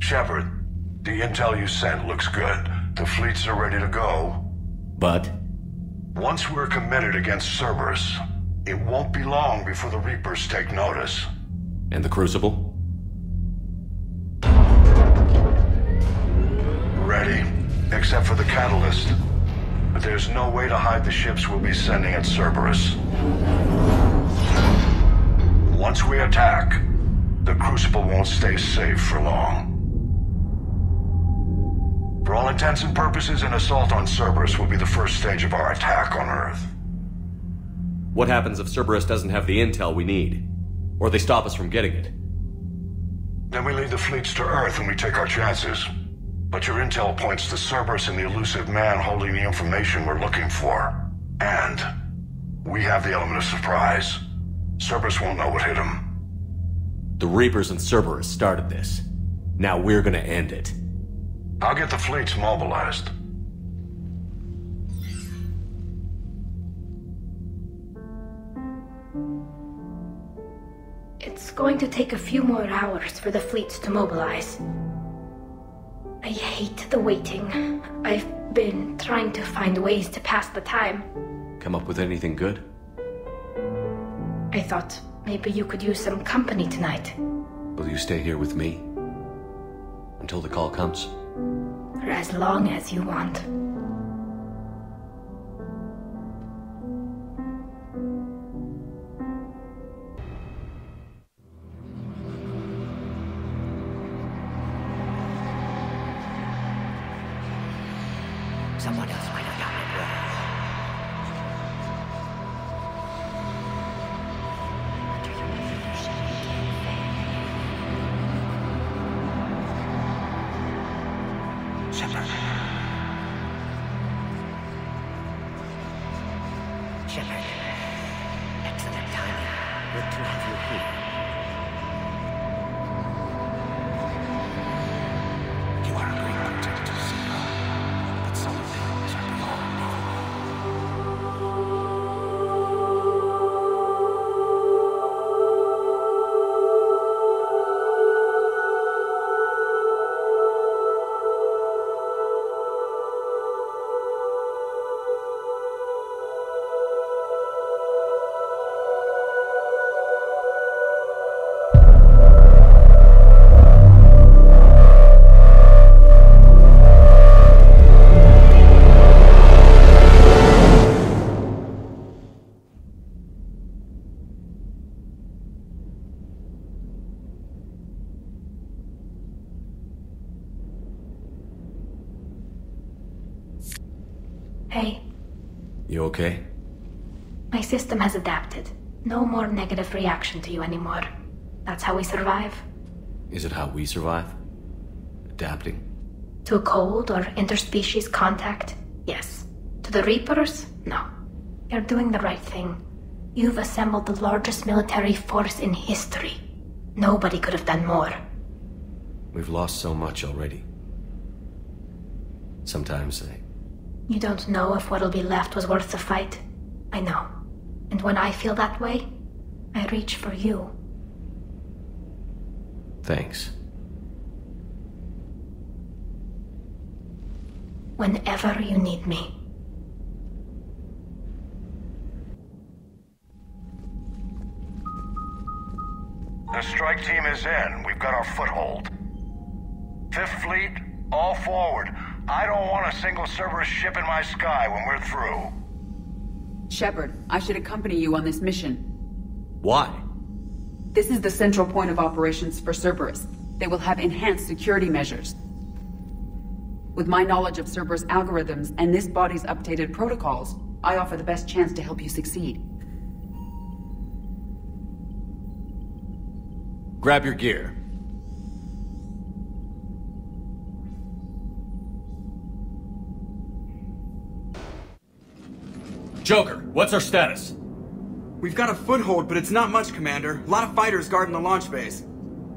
Shepard, the intel you sent looks good. The fleets are ready to go. But? Once we're committed against Cerberus, it won't be long before the Reapers take notice. And the Crucible? Ready, except for the catalyst. But there's no way to hide the ships we'll be sending at Cerberus. Once we attack, the Crucible won't stay safe for long. For all intents and purposes, an assault on Cerberus will be the first stage of our attack on Earth. What happens if Cerberus doesn't have the intel we need? Or they stop us from getting it? Then we lead the fleets to Earth and we take our chances. But your intel points to Cerberus and the elusive man holding the information we're looking for. And we have the element of surprise. Cerberus won't know what hit him. The Reapers and Cerberus started this. Now we're gonna end it. I'll get the fleets mobilized. It's going to take a few more hours for the fleets to mobilize. I hate the waiting. I've been trying to find ways to pass the time. Come up with anything good? I thought maybe you could use some company tonight. Will you stay here with me? Until the call comes? For as long as you want. Someone else might have done it well. Shepard. Shepard. Excellent timing. Good to have you here. You are a great protector, Zero. But some things are beyond me. Hey, You okay? my system has adapted. No more negative reaction to you anymore. That's how we survive. Is it how we survive? Adapting? To cold or interspecies contact, yes. To the Reapers, no. You're doing the right thing. You've assembled the largest military force in history. Nobody could have done more. We've lost so much already. Sometimes You don't know if what'll be left was worth the fight. I know. And when I feel that way, I reach for you. Thanks. Whenever you need me. The strike team is in. We've got our foothold. Fifth Fleet, all forward. I don't want a single Cerberus ship in my sky when we're through. Shepard, I should accompany you on this mission. Why? This is the central point of operations for Cerberus. They will have enhanced security measures. With my knowledge of Cerberus algorithms and this body's updated protocols, I offer the best chance to help you succeed. Grab your gear. Joker, what's our status? We've got a foothold, but it's not much, Commander. A lot of fighters guarding the launch base.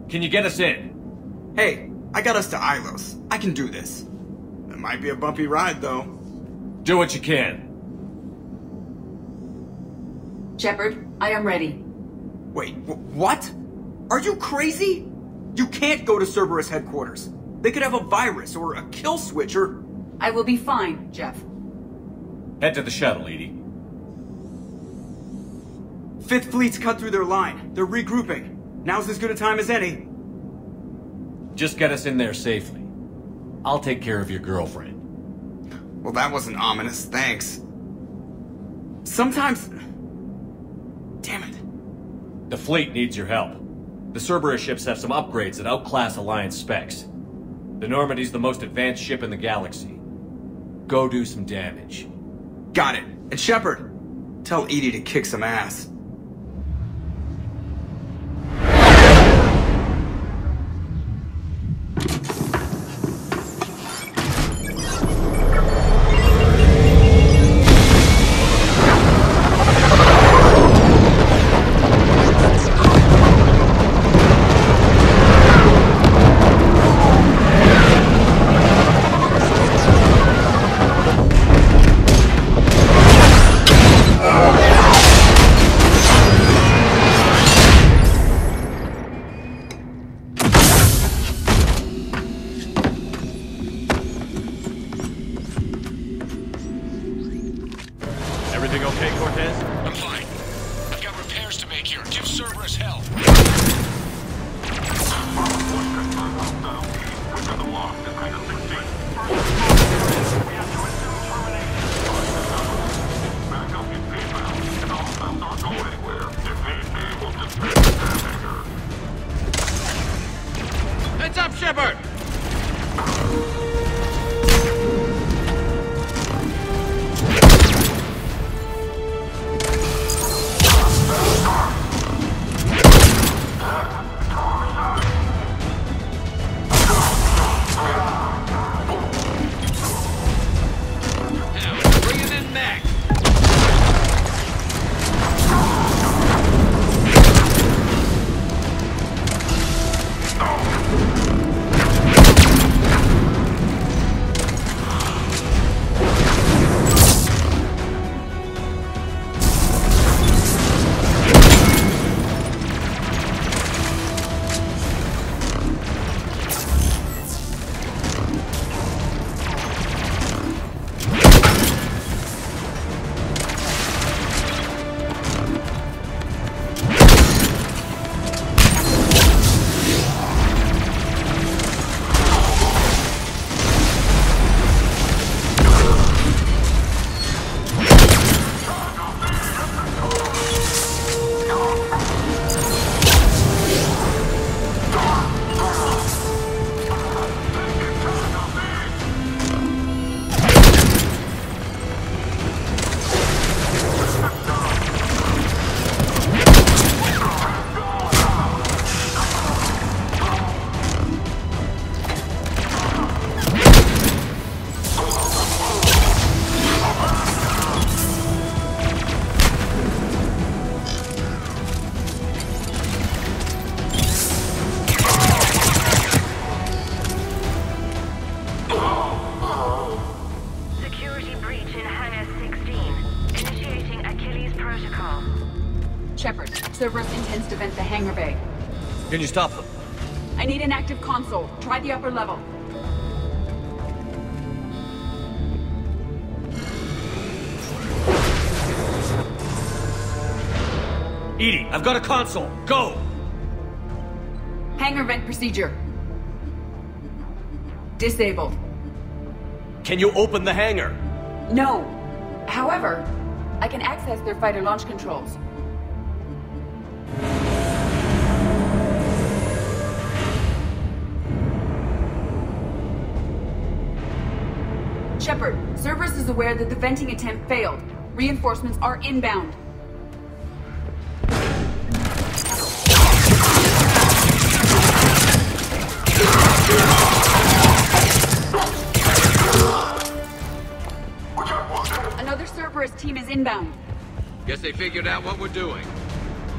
Can you get us in? Hey, I got us to Ilos. I can do this. It might be a bumpy ride, though. Do what you can. Shepard, I am ready. Wait, what? Are you crazy? You can't go to Cerberus headquarters. They could have a virus or a kill switch or... I will be fine, Jeff. Head to the shuttle, Edie. Fifth Fleet's cut through their line. They're regrouping. Now's as good a time as any. Just get us in there safely. I'll take care of your girlfriend. Well, that wasn't ominous, thanks. Sometimes... Damn it. The fleet needs your help. The Cerberus ships have some upgrades that outclass Alliance specs. The Normandy's the most advanced ship in the galaxy. Go do some damage. Got it. And Shepard, tell Edie to kick some ass. Cerberus intends to vent the hangar bay. Can you stop them? I need an active console. Try the upper level. Edie, I've got a console. Go! Hangar vent procedure. Disabled. Can you open the hangar? No. However, I can access their fighter launch controls. Shepard, Cerberus is aware that the venting attempt failed. Reinforcements are inbound. Another Cerberus team is inbound. Guess they figured out what we're doing.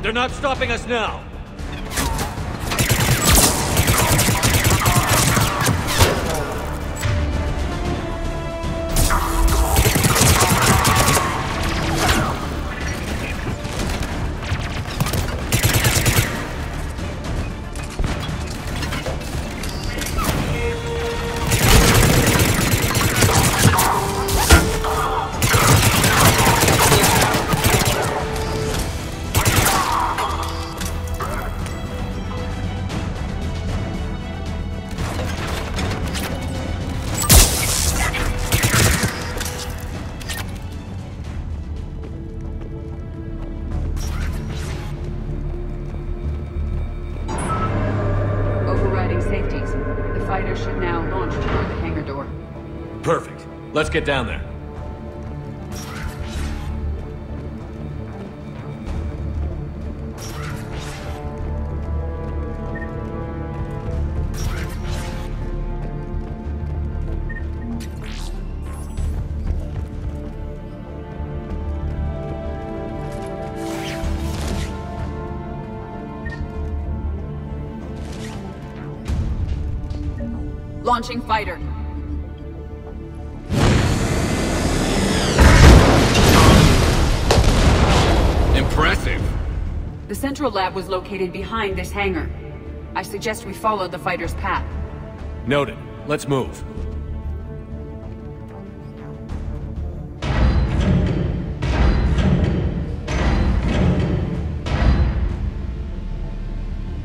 They're not stopping us now! fighter should now launch toward the hangar door. Perfect. Let's get down there. Launching fighter. Impressive. The central lab was located behind this hangar. I suggest we follow the fighter's path. Noted. Let's move.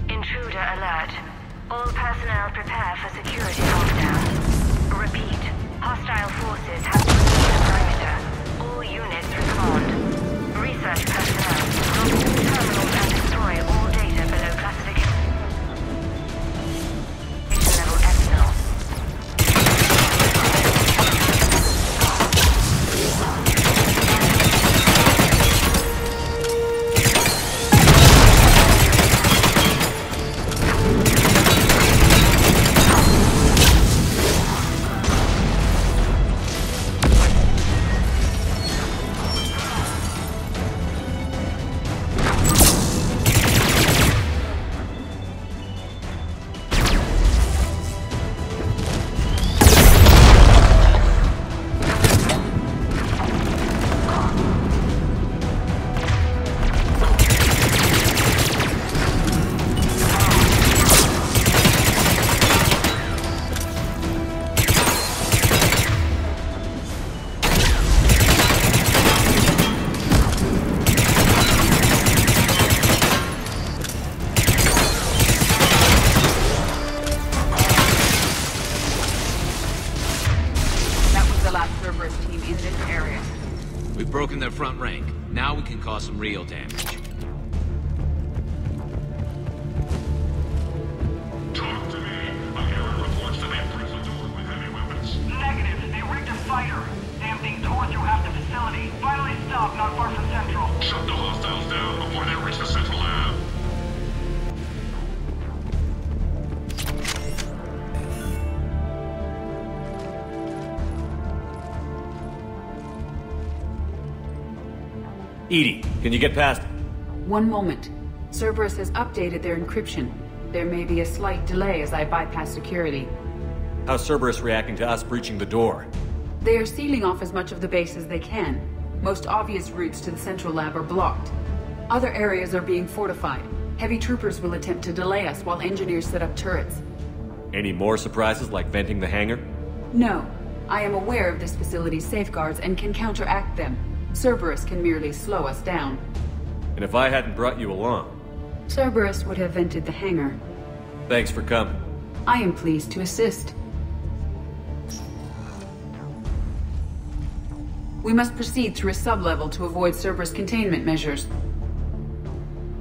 Intruder alert. All personnel prepare for security lockdown. Repeat. Hostile forces have breached the perimeter. All units respond. Research personnel. Log terminals and destroy all data below classification level Epsilon. Broken their front rank. Now we can cause some real damage. Talk to me. I'm hearing reports that they've breached the door with heavy weapons. Negative. They rigged a fighter. Damn thing tore through half the facility. Finally stopped not far from Central. Shut the hostiles down before they reach the central lab. Edie, can you get past it? One moment. Cerberus has updated their encryption. There may be a slight delay as I bypass security. How's Cerberus reacting to us breaching the door? They are sealing off as much of the base as they can. Most obvious routes to the central lab are blocked. Other areas are being fortified. Heavy troopers will attempt to delay us while engineers set up turrets. Any more surprises like venting the hangar? No. I am aware of this facility's safeguards and can counteract them. Cerberus can merely slow us down. And if I hadn't brought you along? Cerberus would have vented the hangar. Thanks for coming. I am pleased to assist. We must proceed through a sub-level to avoid Cerberus containment measures.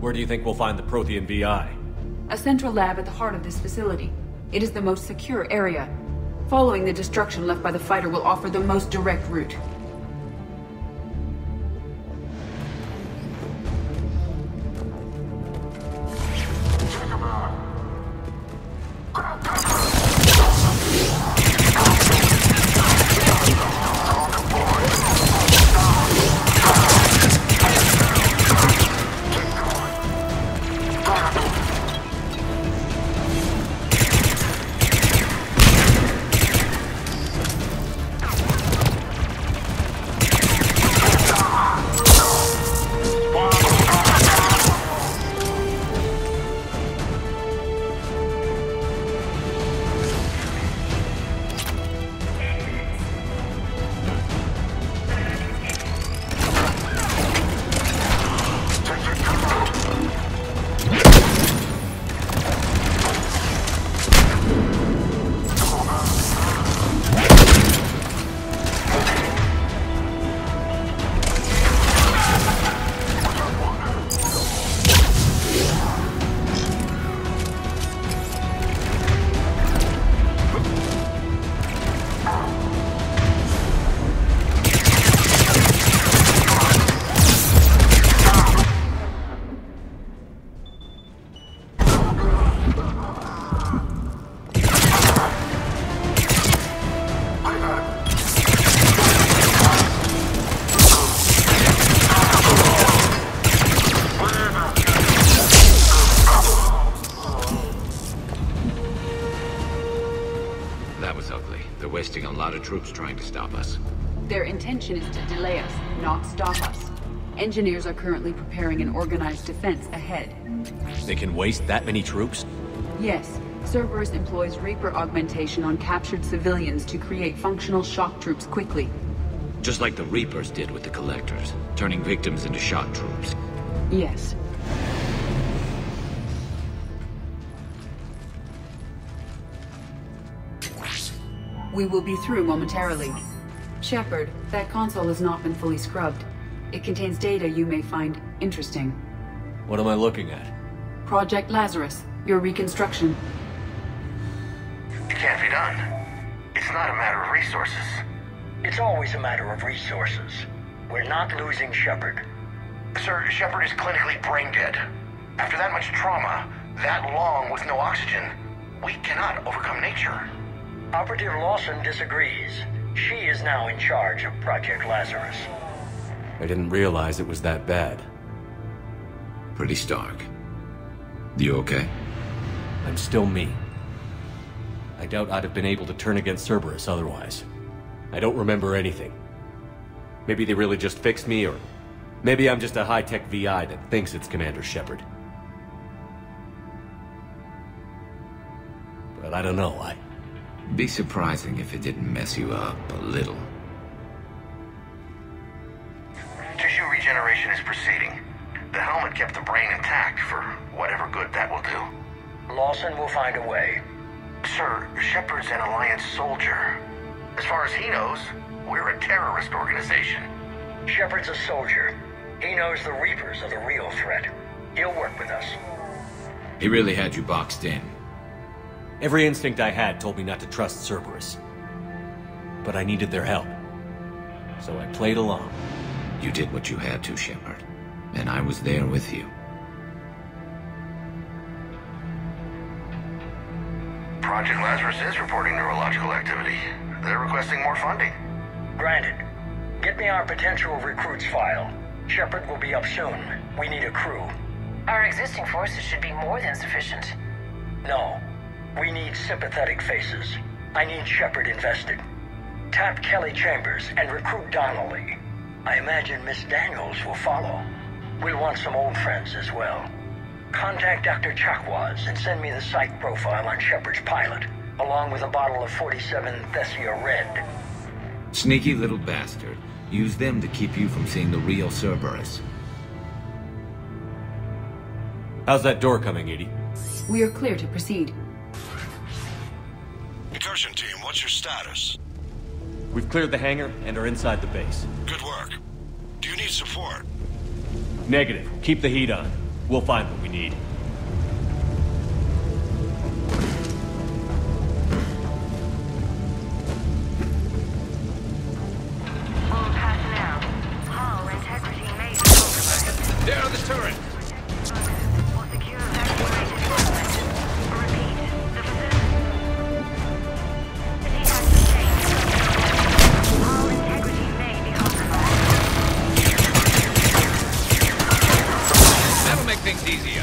Where do you think we'll find the Prothean VI? A central lab at the heart of this facility. It is the most secure area. Following the destruction left by the fighter will offer the most direct route. wasting a lot of troops trying to stop us. Their intention is to delay us, not stop us. Engineers are currently preparing an organized defense ahead. They can waste that many troops? Yes. Cerberus employs Reaper augmentation on captured civilians to create functional shock troops quickly. Just like the Reapers did with the Collectors, turning victims into shock troops. Yes. We will be through momentarily. Shepard, that console has not been fully scrubbed. It contains data you may find interesting. What am I looking at? Project Lazarus, your reconstruction. It can't be done. It's not a matter of resources. It's always a matter of resources. We're not losing Shepard. Sir, Shepard is clinically brain dead. After that much trauma, that long with no oxygen, we cannot overcome nature. Operative Lawson disagrees. She is now in charge of Project Lazarus. I didn't realize it was that bad. Pretty stark. You okay? I'm still me. I doubt I'd have been able to turn against Cerberus otherwise. I don't remember anything. Maybe they really just fixed me, or maybe I'm just a high-tech VI that thinks it's Commander Shepard. But I don't know, Be surprising if it didn't mess you up a little. Tissue regeneration is proceeding. The helmet kept the brain intact for whatever good that will do. Lawson will find a way. Sir, Shepard's an Alliance soldier. As far as he knows, we're a terrorist organization. Shepard's a soldier. He knows the Reapers are the real threat. He'll work with us. He really had you boxed in. Every instinct I had told me not to trust Cerberus. But I needed their help. So I played along. You did what you had to, Shepard. And I was there with you. Project Lazarus is reporting neurological activity. They're requesting more funding. Granted. Get me our potential recruits file. Shepard will be up soon. We need a crew. Our existing forces should be more than sufficient. No. We need sympathetic faces. I need Shepard invested. Tap Kelly Chambers and recruit Donnelly. I imagine Miss Daniels will follow. We'll want some old friends as well. Contact Dr. Chakwas and send me the psych profile on Shepard's pilot, along with a bottle of 47 Thessia Red. Sneaky little bastard. Use them to keep you from seeing the real Cerberus. How's that door coming, Edie? We are clear to proceed. Incursion team, what's your status? We've cleared the hangar and are inside the base. Good work. Do you need support? Negative. Keep the heat on. We'll find what we need. All personnel. Hull integrity may be compromised. There on the turret! Or secure evacuated movement. Repeat. The facility has been changed. Hull integrity may be compromised. That'll make things easier.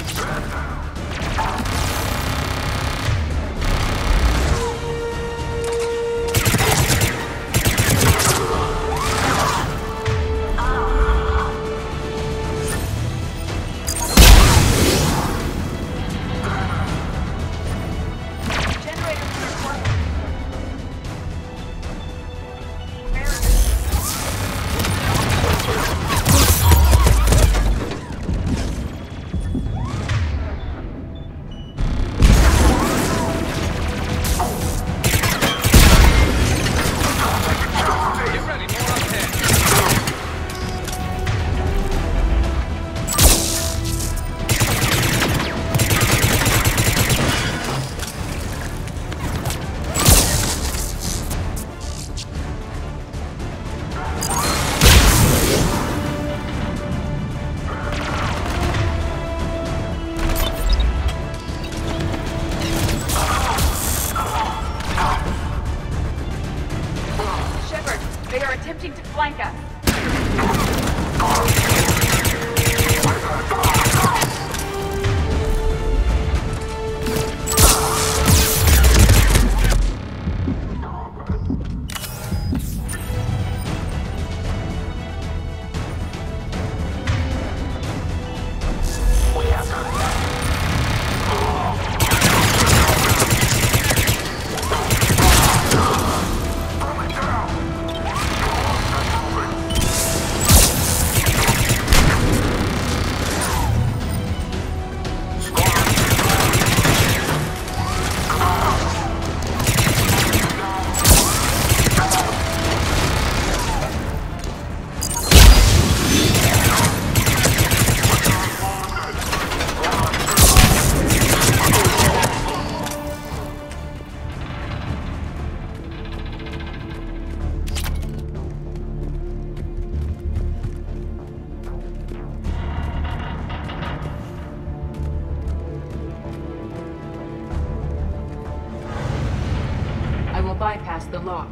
the lock.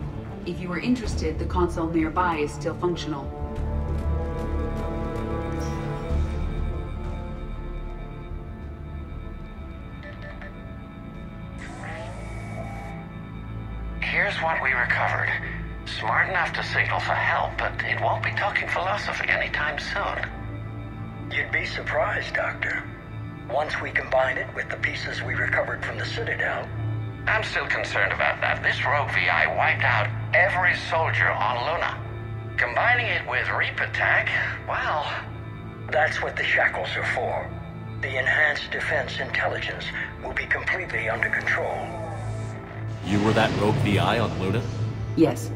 If you are interested, the console nearby is still functional. Here's what we recovered. Smart enough to signal for help, but it won't be talking philosophy anytime soon. You'd be surprised, Doctor. Once we combine it with the pieces we recovered from the Citadel... I'm still concerned about that. This rogue VI wiped out every soldier on Luna. Combining it with Reaper tech, well... That's what the shackles are for. The enhanced defense intelligence will be completely under control. You were that rogue VI on Luna? Yes.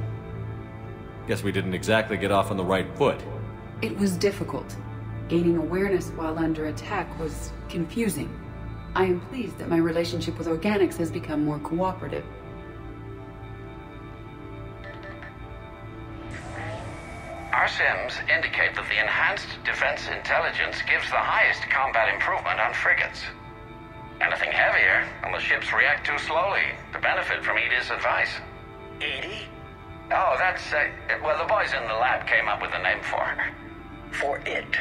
Guess we didn't exactly get off on the right foot. It was difficult. Gaining awareness while under attack was confusing. I am pleased that my relationship with organics has become more cooperative. Our sims indicate that the enhanced defense intelligence gives the highest combat improvement on frigates. Anything heavier, and the ships react too slowly to benefit from Edie's advice. Edie? Oh, that's, well, the boys in the lab came up with a name for her. For it.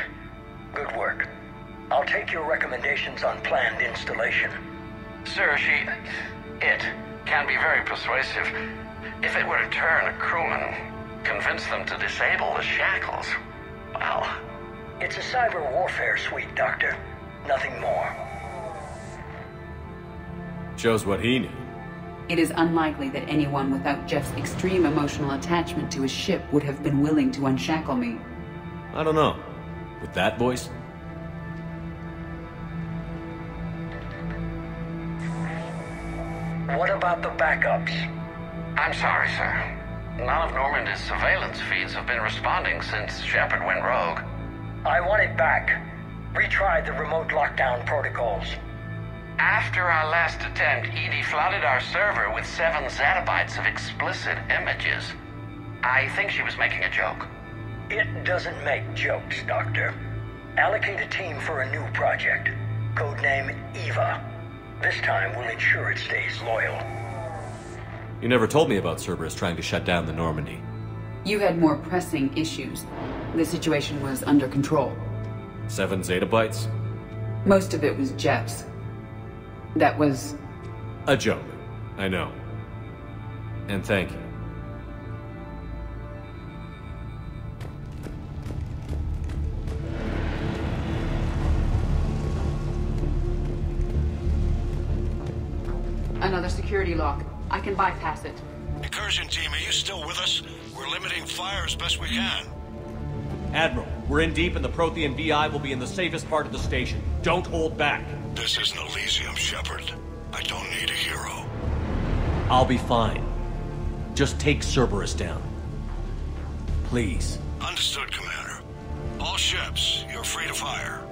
Good work. I'll take your recommendations on planned installation. Sir, it can be very persuasive. If it were to turn a crewman, convince them to disable the shackles, well... It's a cyber warfare suite, Doctor. Nothing more. Shows what he knew. It is unlikely that anyone without Jeff's extreme emotional attachment to his ship would have been willing to unshackle me. I don't know. With that voice? What about the backups? I'm sorry, sir. None of Normandy's surveillance feeds have been responding since Shepard went rogue. I want it back. Retry the remote lockdown protocols. After our last attempt, Edie flooded our server with 7 zettabytes of explicit images. I think she was making a joke. It doesn't make jokes, Doctor. Allocate a team for a new project. Codename Eva. This time we'll ensure it stays loyal. You never told me about Cerberus trying to shut down the Normandy. You had more pressing issues. The situation was under control. 7 zettabytes? Most of it was Jeff's. That was... a joke. I know. And thank you. Another security lock. I can bypass it. Incursion team, are you still with us? We're limiting fire as best we can. Admiral, we're in deep and the Prothean VI will be in the safest part of the station. Don't hold back. This isn't Elysium, Shepard. I don't need a hero. I'll be fine. Just take Cerberus down. Please. Understood, Commander. All ships, you're free to fire.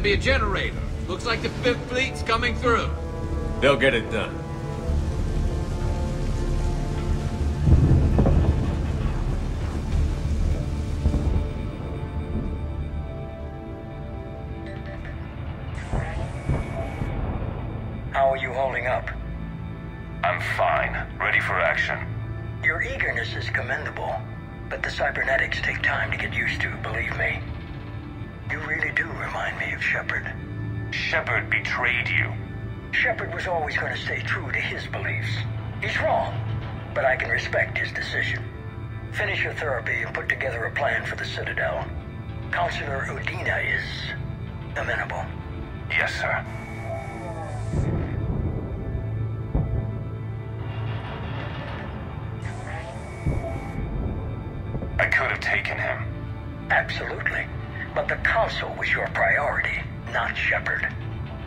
Be a generator. Looks like the 5th Fleet's coming through. They'll get it done. How are you holding up? I'm fine. Ready for action. Your eagerness is commendable, but the cybernetics take time to get used to, believe me. You really do remind me of Shepard. Shepard betrayed you. Shepard was always going to stay true to his beliefs. He's wrong, but I can respect his decision. Finish your therapy and put together a plan for the Citadel. Counselor Udina is amenable. Yes, sir. I could have taken him. Absolutely. But the Council was your priority, not Shepard.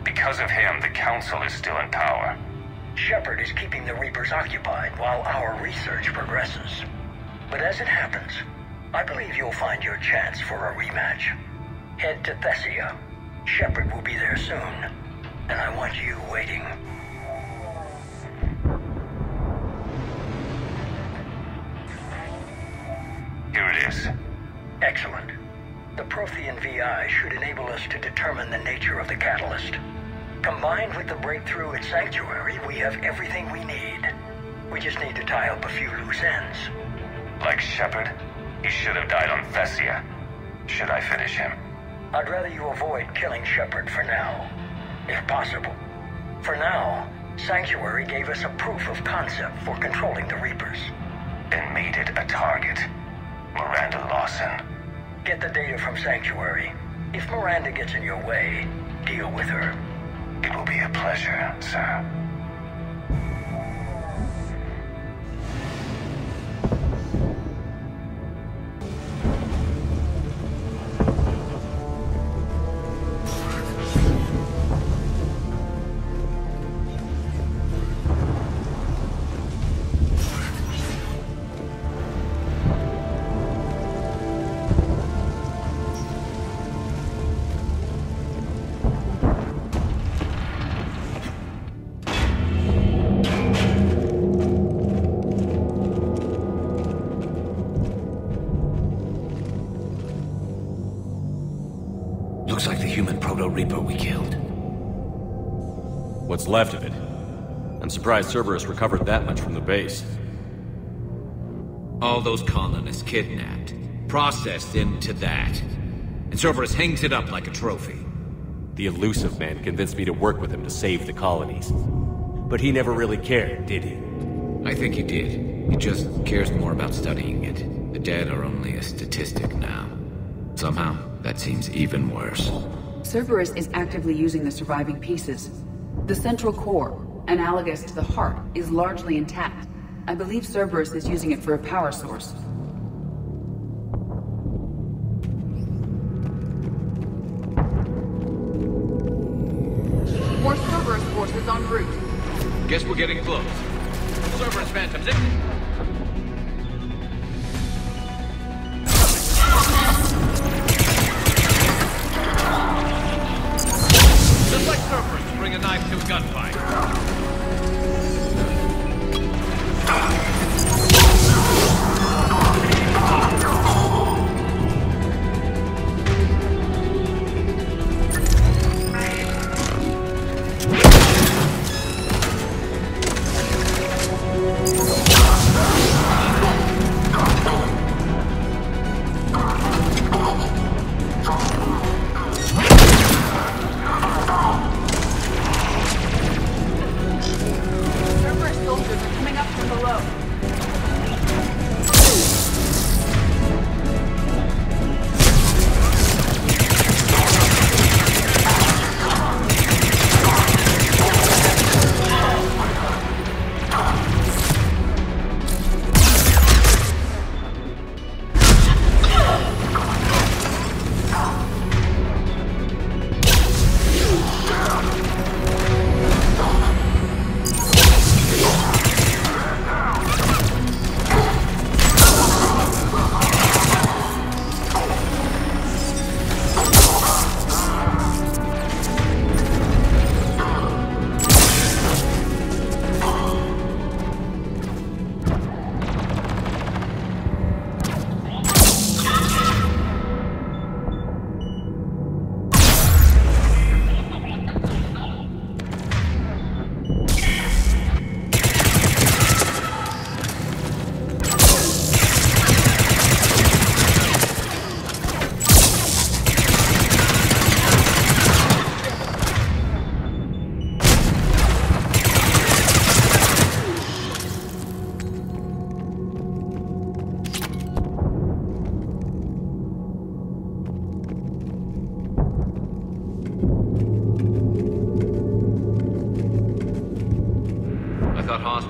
Because of him, the Council is still in power. Shepard is keeping the Reapers occupied while our research progresses. But as it happens, I believe you'll find your chance for a rematch. Head to Thessia. Shepard will be there soon, and I want you waiting. Here it is. Excellent. The Prothean VI should enable us to determine the nature of the catalyst. Combined with the breakthrough at Sanctuary, we have everything we need. We just need to tie up a few loose ends. Like Shepard, he should have died on Thessia. Should I finish him? I'd rather you avoid killing Shepard for now, if possible. For now, Sanctuary gave us a proof of concept for controlling the Reapers. And made it a target. Miranda Lawson. Get the data from Sanctuary. If Miranda gets in your way, deal with her. It will be a pleasure, sir. Looks like the human proto-reaper we killed. What's left of it? I'm surprised Cerberus recovered that much from the base. All those colonists kidnapped, processed into that. And Cerberus hangs it up like a trophy. The elusive man convinced me to work with him to save the colonies. But he never really cared, did he? I think he did. He just cares more about studying it. The dead are only a statistic now. Somehow, that seems even worse. Cerberus is actively using the surviving pieces. The central core, analogous to the heart, is largely intact. I believe Cerberus is using it for a power source. More Cerberus forces en route. Guess we're getting close. Cerberus phantoms in. Just like Cerberus to bring a knife to a gunfight.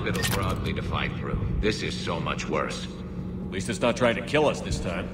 hospitals were ugly to fight through. This is so much worse. At least it's not trying to kill us this time.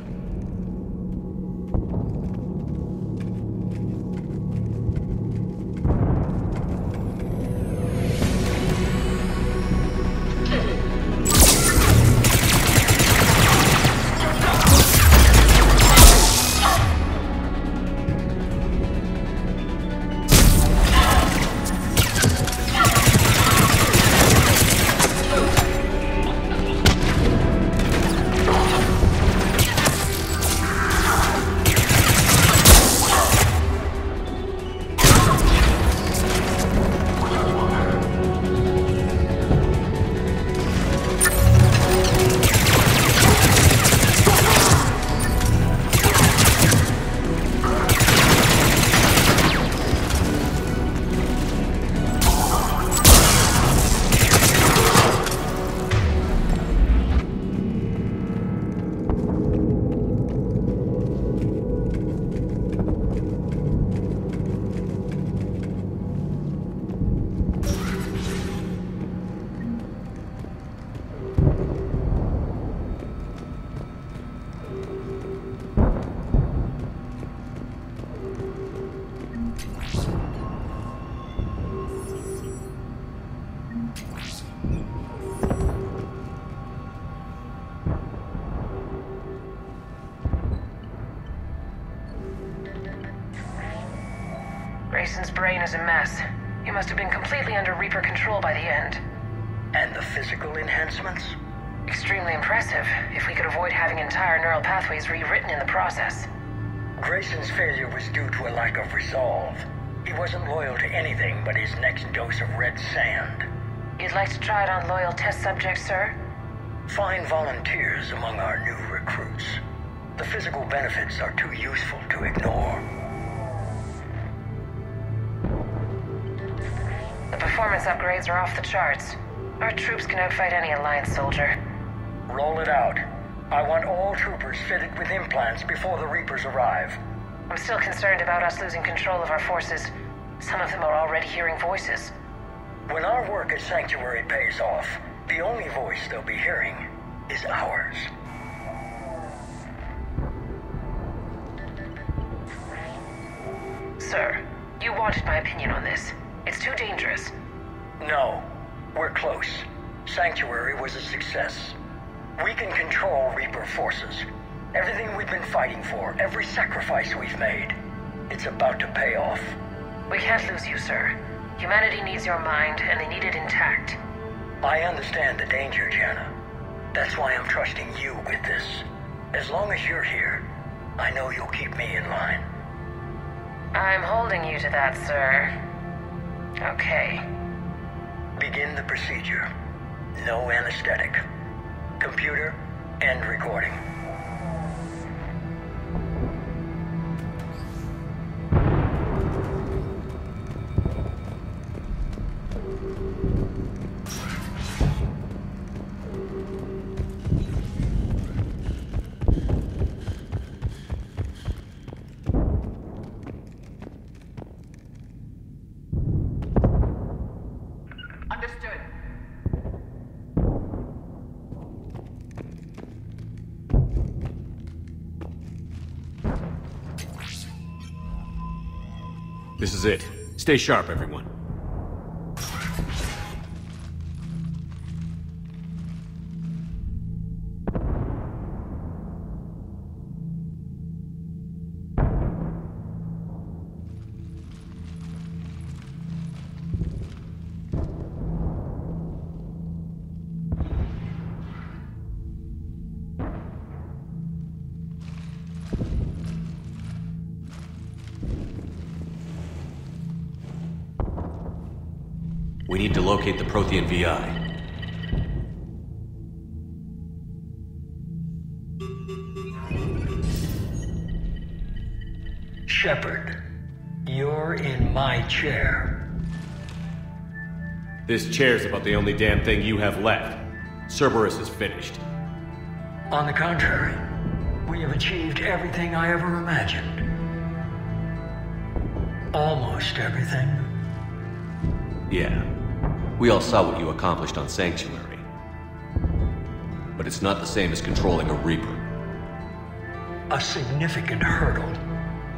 Grayson's brain is a mess. He must have been completely under Reaper control by the end. And the physical enhancements? Extremely impressive, if we could avoid having entire neural pathways rewritten in the process. Grayson's failure was due to a lack of resolve. He wasn't loyal to anything but his next dose of red sand. You'd like to try it on loyal test subjects, sir? Find volunteers among our new recruits. The physical benefits are too useful to ignore. The performance upgrades are off the charts. Our troops can outfight any Alliance soldier. Roll it out. I want all troopers fitted with implants before the Reapers arrive. I'm still concerned about us losing control of our forces. Some of them are already hearing voices. When our work at Sanctuary pays off, the only voice they'll be hearing is ours. Sir, you wanted my opinion on this. It's too dangerous. No, we're close. Sanctuary was a success. We can control Reaper forces. Everything we've been fighting for, every sacrifice we've made, it's about to pay off. We can't lose you, sir. Humanity needs your mind, and they need it intact. I understand the danger, Jana. That's why I'm trusting you with this. As long as you're here, I know you'll keep me in line. I'm holding you to that, sir. Okay. Begin the procedure. No anesthetic. Computer, end recording. This is it. Stay sharp, everyone. We need to locate the Prothean VI. Shepard, you're in my chair. This chair's about the only damn thing you have left. Cerberus is finished. On the contrary, we have achieved everything I ever imagined. Almost everything. Yeah. We all saw what you accomplished on Sanctuary. But it's not the same as controlling a Reaper. A significant hurdle.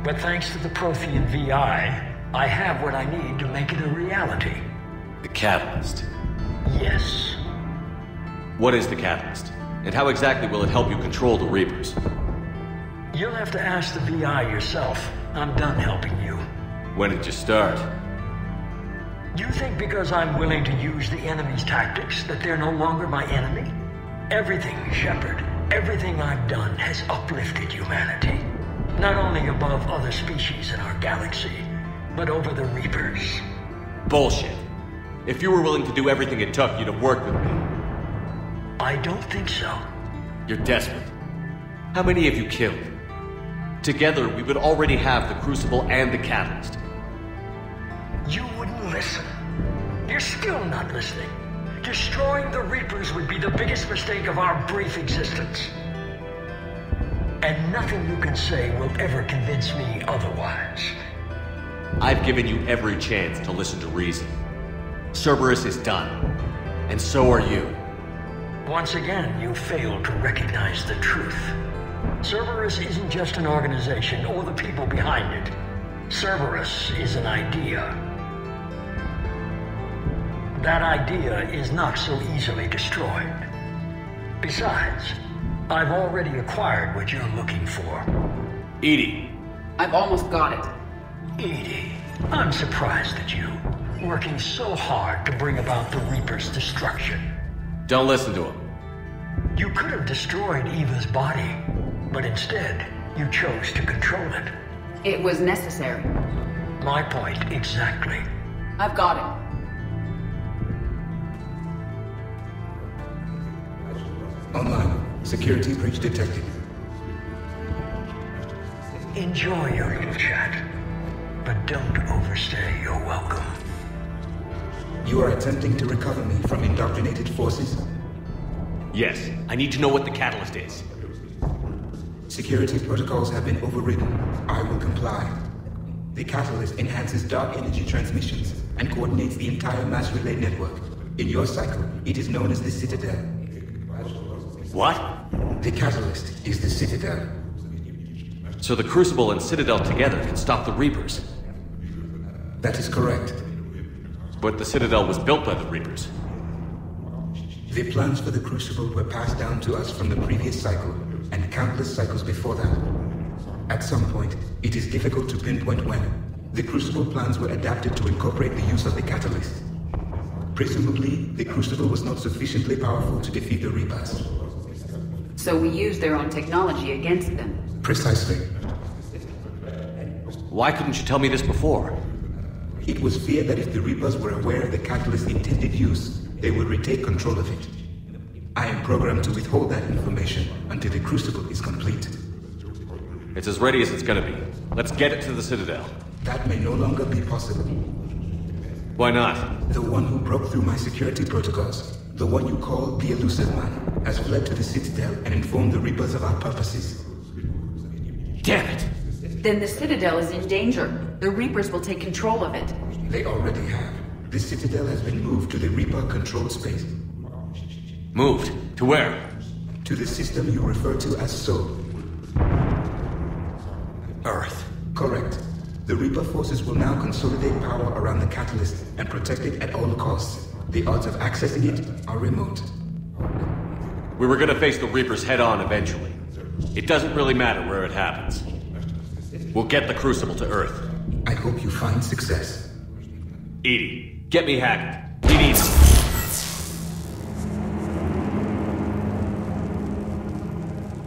But thanks to the Prothean VI, I have what I need to make it a reality. The Catalyst. Yes. What is the Catalyst? And how exactly will it help you control the Reapers? You'll have to ask the VI yourself. I'm done helping you. When did you start? You think because I'm willing to use the enemy's tactics that they're no longer my enemy? Everything, Shepard, everything I've done has uplifted humanity. Not only above other species in our galaxy, but over the Reapers. Bullshit. If you were willing to do everything it took, you'd have worked with me. I don't think so. You're desperate. How many have you killed? Together, we would already have the Crucible and the Catalyst. You wouldn't listen. You're still not listening. Destroying the Reapers would be the biggest mistake of our brief existence. And nothing you can say will ever convince me otherwise. I've given you every chance to listen to reason. Cerberus is done. And so are you. Once again, you failed to recognize the truth. Cerberus isn't just an organization or the people behind it. Cerberus is an idea. That idea is not so easily destroyed. Besides, I've already acquired what you're looking for. EDI. I've almost got it. EDI, I'm surprised at you. Working so hard to bring about the Reaper's destruction. Don't listen to him. You could have destroyed Eva's body, but instead, you chose to control it. It was necessary. My point exactly. I've got it. Online. Security breach detected. Enjoy your little chat, but don't overstay your welcome. You are attempting to recover me from indoctrinated forces? Yes. I need to know what the Catalyst is. Security protocols have been overridden. I will comply. The Catalyst enhances dark energy transmissions and coordinates the entire mass relay network. In your cycle, it is known as the Citadel. What? The Catalyst is the Citadel. So the Crucible and Citadel together can stop the Reapers? That is correct. But the Citadel was built by the Reapers. The plans for the Crucible were passed down to us from the previous cycle, and countless cycles before that. At some point, it is difficult to pinpoint when, the Crucible plans were adapted to incorporate the use of the Catalyst. Presumably, the Crucible was not sufficiently powerful to defeat the Reapers. So we used their own technology against them. Precisely. Why couldn't you tell me this before? It was feared that if the Reapers were aware of the Catalyst's intended use, they would retake control of it. I am programmed to withhold that information until the Crucible is complete. It's as ready as it's gonna be. Let's get it to the Citadel. That may no longer be possible. Why not? The one who broke through my security protocols, the one you call the Elusive Man, has fled to the Citadel and informed the Reapers of our purposes. Damn it! Then the Citadel is in danger. The Reapers will take control of it. They already have. The Citadel has been moved to the Reaper-controlled space. Moved? To where? To the system you refer to as Soul. Earth. Correct. The Reaper forces will now consolidate power around the Catalyst and protect it at all costs. The odds of accessing it are remote. We were gonna face the Reapers head-on eventually. It doesn't really matter where it happens. We'll get the Crucible to Earth. I hope you find success. EDI, get me Hackett. He needs it.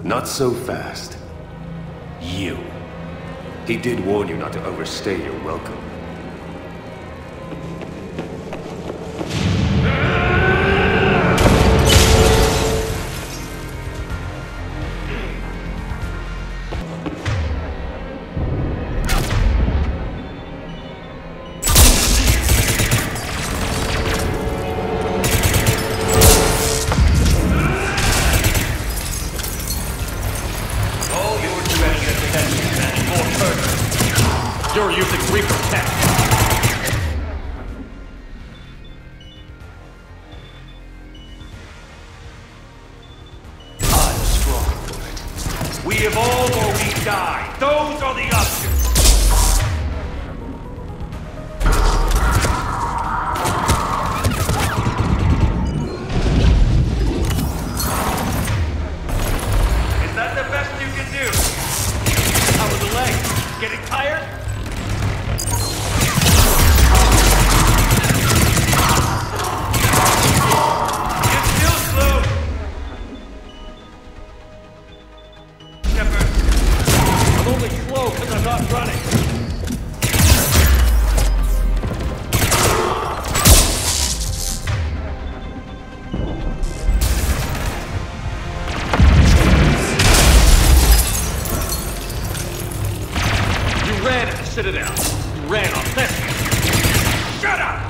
Not so fast. You. He did warn you not to overstay your welcome. We evolve or we die. Those are the options. Is that the best you can do? How are the legs? Getting tired? It's still slow. Shepard, I'm only slow because I'm not running. You ran at the Citadel. You ran on Thessia. Shut up!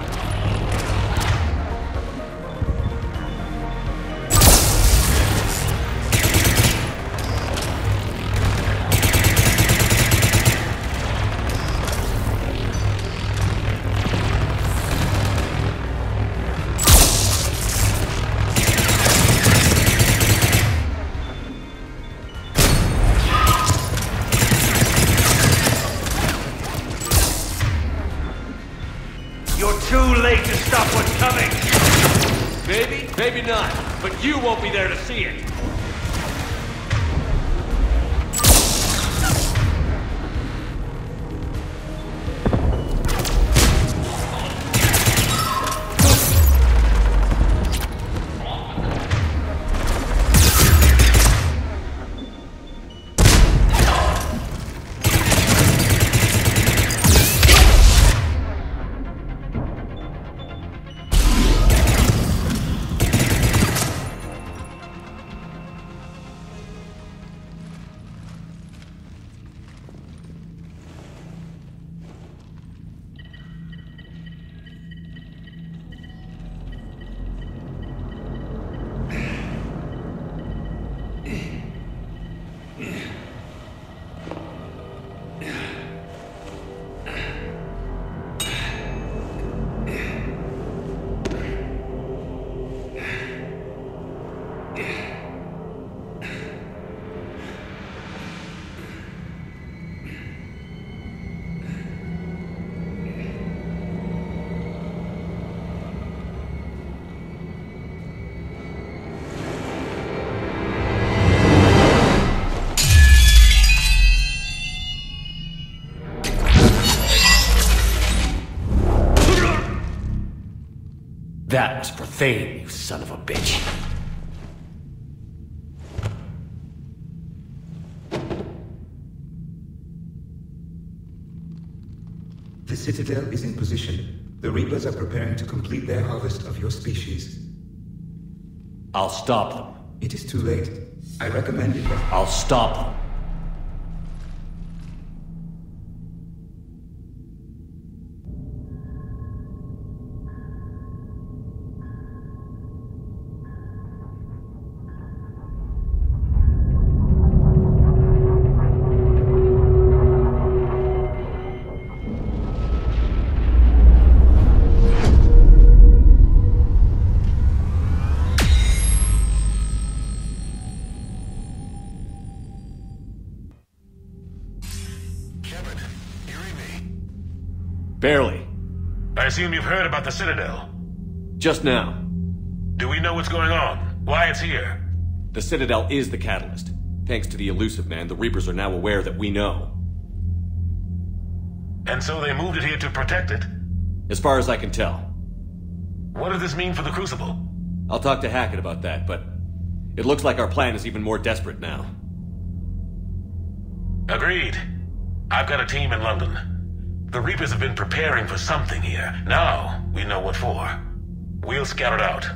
Too late to stop what's coming! Maybe, maybe not, but you won't be there to see it. That was profane, you son of a bitch. The Citadel is in position. The Reapers are preparing to complete their harvest of your species. I'll stop them. It is too late. I recommend it. I'll stop them. Barely. I assume you've heard about the Citadel. Just now. Do we know what's going on? Why it's here? The Citadel is the catalyst. Thanks to the elusive man, the Reapers are now aware that we know. And so they moved it here to protect it? As far as I can tell. What does this mean for the Crucible? I'll talk to Hackett about that, but it looks like our plan is even more desperate now. Agreed. I've got a team in London. The Reapers have been preparing for something here. Now, we know what for. We'll scout it out.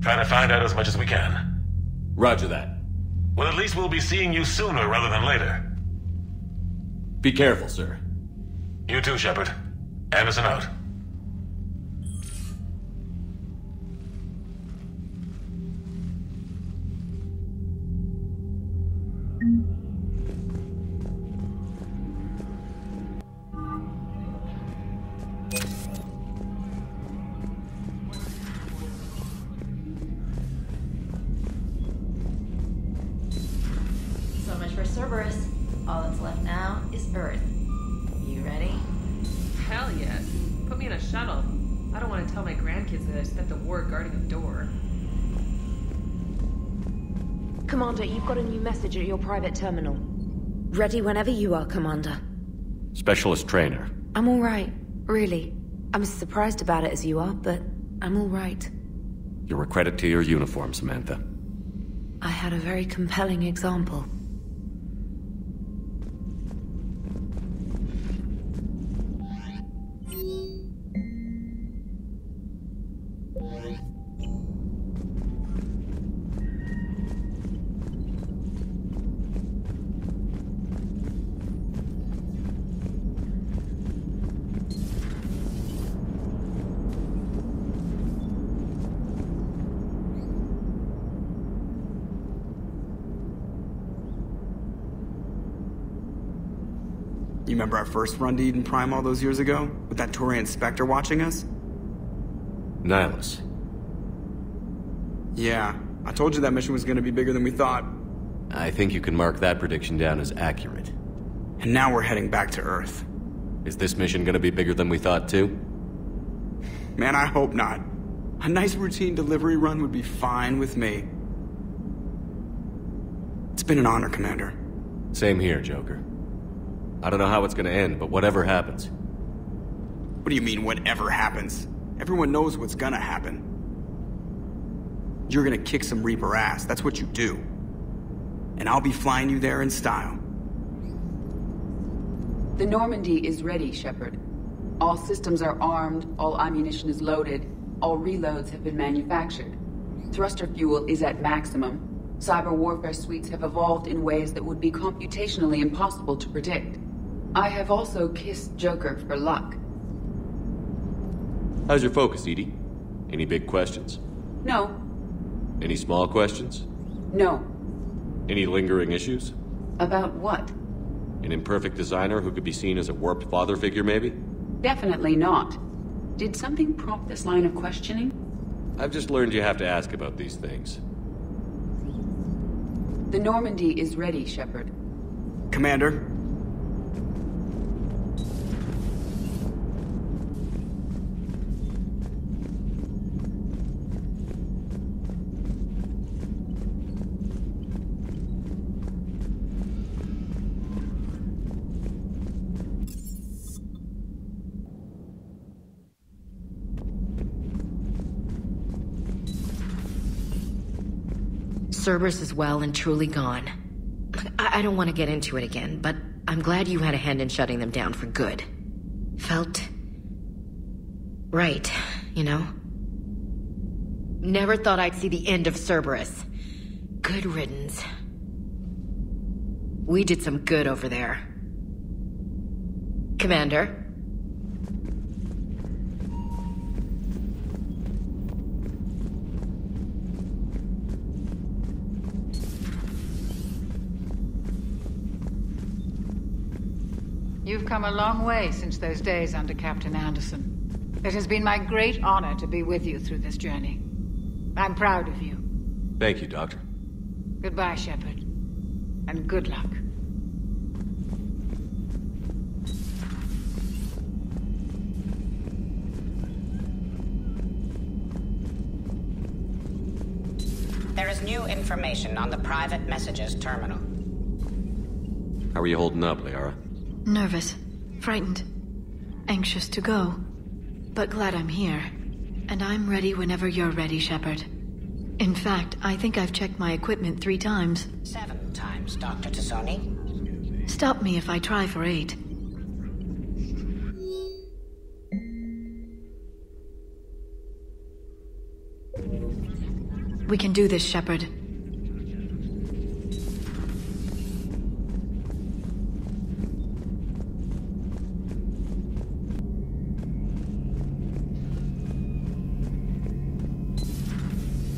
Trying to find out as much as we can. Roger that. Well, at least we'll be seeing you sooner rather than later. Be careful, sir. You too, Shepard. Anderson out. much for Cerberus. All that's left now is Earth. You ready? Hell yes. Put me in a shuttle. I don't want to tell my grandkids that I spent the war guarding a door. Commander, you've got a new message at your private terminal. Ready whenever you are, Commander. Specialist trainer. I'm alright, really. I'm as surprised about it as you are, but I'm alright. You're a credit to your uniform, Samantha. I had a very compelling example. You remember our first run to Eden Prime all those years ago? With that Tory inspector watching us? Nihilus. Yeah, I told you that mission was gonna be bigger than we thought. I think you can mark that prediction down as accurate. And now we're heading back to Earth. Is this mission gonna be bigger than we thought too? Man, I hope not. A nice routine delivery run would be fine with me. It's been an honor, Commander. Same here, Joker. I don't know how it's gonna end, but whatever happens. What do you mean, whatever happens? Everyone knows what's gonna happen. You're gonna kick some Reaper ass, that's what you do. And I'll be flying you there in style. The Normandy is ready, Shepard. All systems are armed, all ammunition is loaded, all reloads have been manufactured. Thruster fuel is at maximum. Cyber warfare suites have evolved in ways that would be computationally impossible to predict. I have also kissed Joker for luck. How's your focus, Edie? Any big questions? No. Any small questions? No. Any lingering issues? About what? An imperfect designer who could be seen as a warped father figure, maybe? Definitely not. Did something prompt this line of questioning? I've just learned you have to ask about these things. The Normandy is ready, Shepard. Commander? Cerberus is well and truly gone. I don't want to get into it again, but I'm glad you had a hand in shutting them down for good. Felt right, you know? Never thought I'd see the end of Cerberus. Good riddance. We did some good over there. Commander? You've come a long way since those days under Captain Anderson. It has been my great honor to be with you through this journey. I'm proud of you. Thank you, Doctor. Goodbye, Shepard. And good luck. There is new information on the private messages terminal. How are you holding up, Liara? Nervous, frightened, anxious to go, but glad I'm here. And I'm ready whenever you're ready, Shepard. In fact, I think I've checked my equipment 3 times. 7 times, Dr. Tassoni. Stop me if I try for 8. We can do this, Shepard.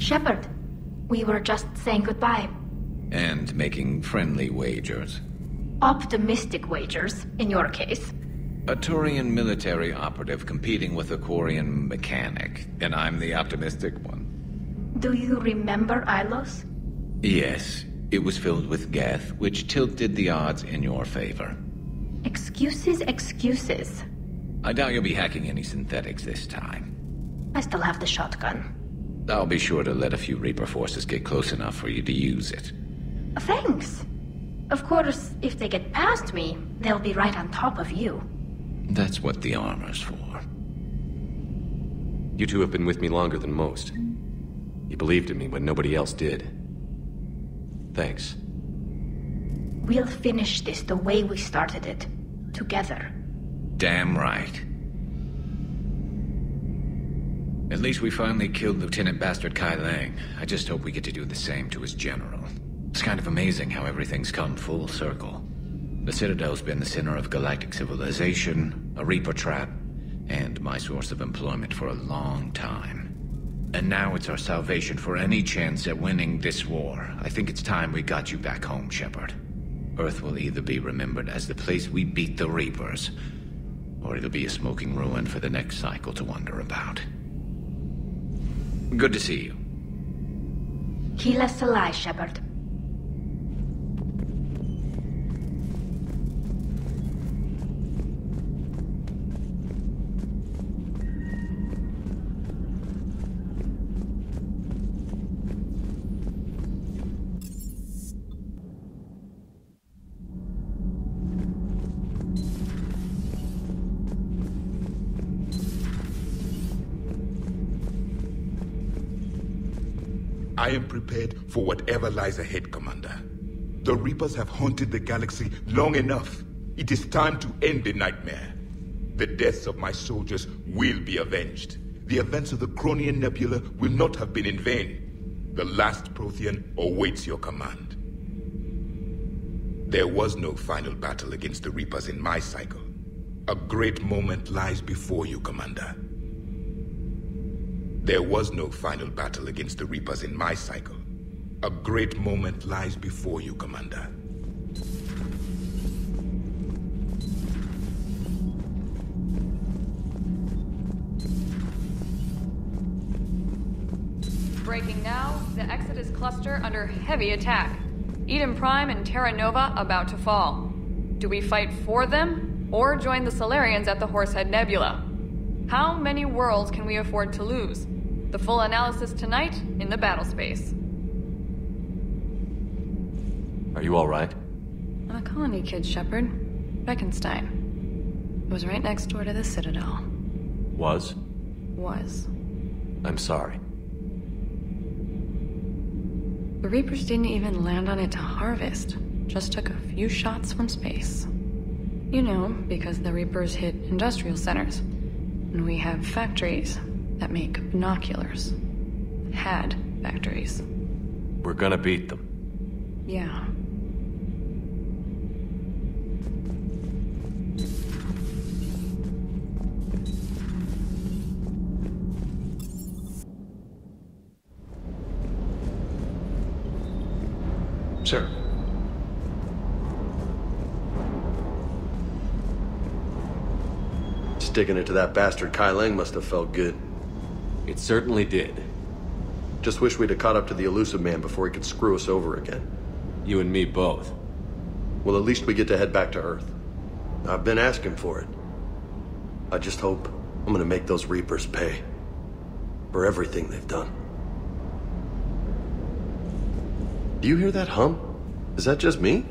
Shepard, we were just saying goodbye. And making friendly wagers. Optimistic wagers, in your case. A Turian military operative competing with a Quarian mechanic, and I'm the optimistic one. Do you remember Ilos? Yes. It was filled with geth, which tilted the odds in your favor. Excuses, excuses. I doubt you'll be hacking any synthetics this time. I still have the shotgun. I'll be sure to let a few Reaper forces get close enough for you to use it. Thanks. Of course, if they get past me, they'll be right on top of you. That's what the armor's for. You two have been with me longer than most. You believed in me when nobody else did. Thanks. We'll finish this the way we started it. Together. Damn right. At least we finally killed Lieutenant Bastard Kai Lang. I just hope we get to do the same to his general. It's kind of amazing how everything's come full circle. The Citadel's been the center of galactic civilization, a Reaper trap, and my source of employment for a long time. And now it's our salvation for any chance at winning this war. I think it's time we got you back home, Shepard. Earth will either be remembered as the place we beat the Reapers, or it'll be a smoking ruin for the next cycle to wonder about. Good to see you. Heal us alive, Shepard. I am prepared for whatever lies ahead, Commander. The Reapers have haunted the galaxy long enough. It is time to end the nightmare. The deaths of my soldiers will be avenged. The events of the Cronian Nebula will not have been in vain. The last Prothean awaits your command. There was no final battle against the Reapers in my cycle. A great moment lies before you, Commander. There was no final battle against the Reapers in my cycle. A great moment lies before you, Commander. Breaking now, the Exodus cluster under heavy attack. Eden Prime and Terra Nova about to fall. Do we fight for them, or join the Solarians at the Horsehead Nebula? How many worlds can we afford to lose? The full analysis tonight in the battle space. Are you all right? I'm a colony kid, Shepard. Beckenstein. It was right next door to the Citadel. Was? Was. I'm sorry. The Reapers didn't even land on it to harvest. Just took a few shots from space. You know, because the Reapers hit industrial centers. And we have factories that make binoculars. Had factories. We're gonna beat them. Yeah. Sir. Sticking it to that bastard Kai Lang must have felt good. It certainly did. Just wish we'd have caught up to the elusive man before he could screw us over again. You and me both. Well, at least we get to head back to Earth. I've been asking for it. I just hope I'm gonna make those Reapers pay. For everything they've done. Do you hear that hum? Is that just me?